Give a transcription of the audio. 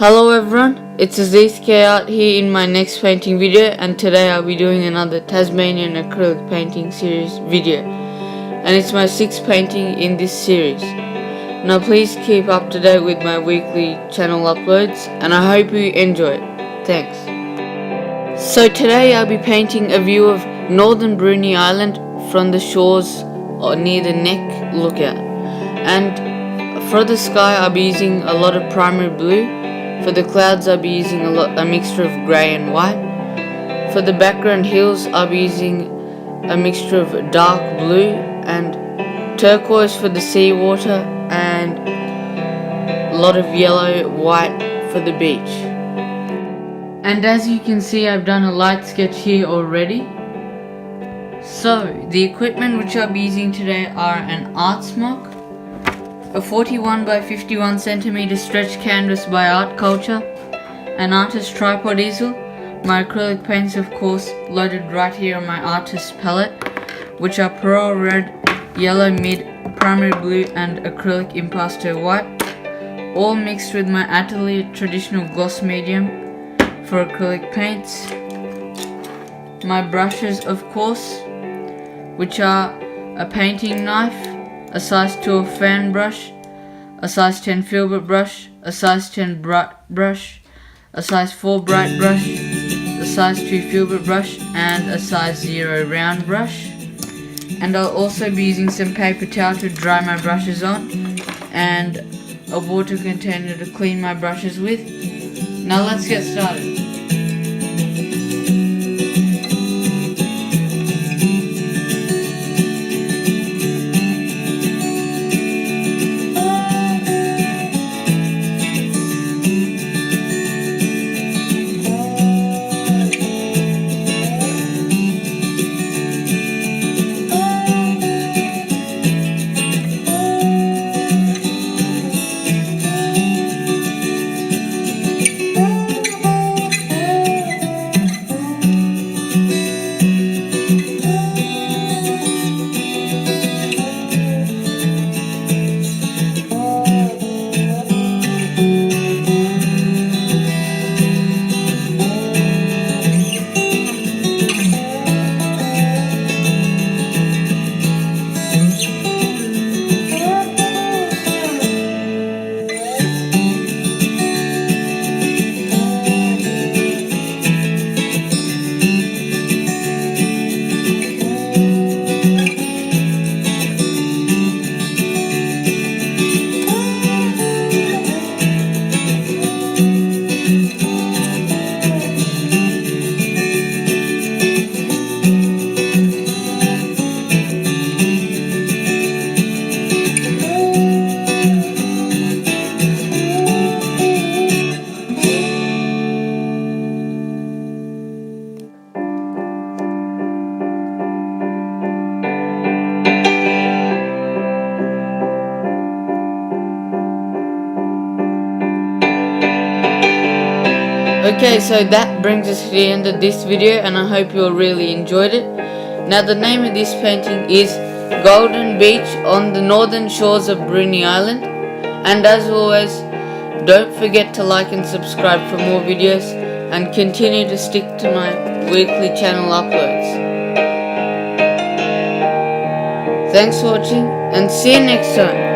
Hello everyone, it's LasithKArt here in my next painting video, and today I'll be doing another Tasmanian acrylic painting series video, and it's my 6th painting in this series. Now please keep up to date with my weekly channel uploads, and I hope you enjoy it. Thanks. So today I'll be painting a view of northern Bruny Island from the shores or near the neck lookout, and for the sky I'll be using a lot of primary blue. For the clouds I'll be using a mixture of grey and white. For the background hills I'll be using a mixture of dark blue and turquoise for the seawater, and a lot of yellow, white for the beach. And as you can see, I've done a light sketch here already. So the equipment which I'll be using today are an art smock, a 41 by 51 cm stretch canvas by Art Culture, an artist tripod easel, my acrylic paints of course loaded right here on my artist palette, which are pearl red, yellow mid, primary blue and acrylic impasto white, all mixed with my Acrylic traditional gloss medium for acrylic paints. My brushes of course, which are a painting knife, a size 12 fan brush, a size 10 filbert brush, a size 10 bright brush, a size 4 bright brush, a size 2 filbert brush and a size 0 round brush. And I'll also be using some paper towel to dry my brushes on, and a water container to clean my brushes with. Now let's get started. Okay, so that brings us to the end of this video, and I hope you all really enjoyed it. Now the name of this painting is Golden Beach on the Northern Shores of Bruny Island. And as always, don't forget to like and subscribe for more videos, and continue to stick to my weekly channel uploads. Thanks for watching, and see you next time.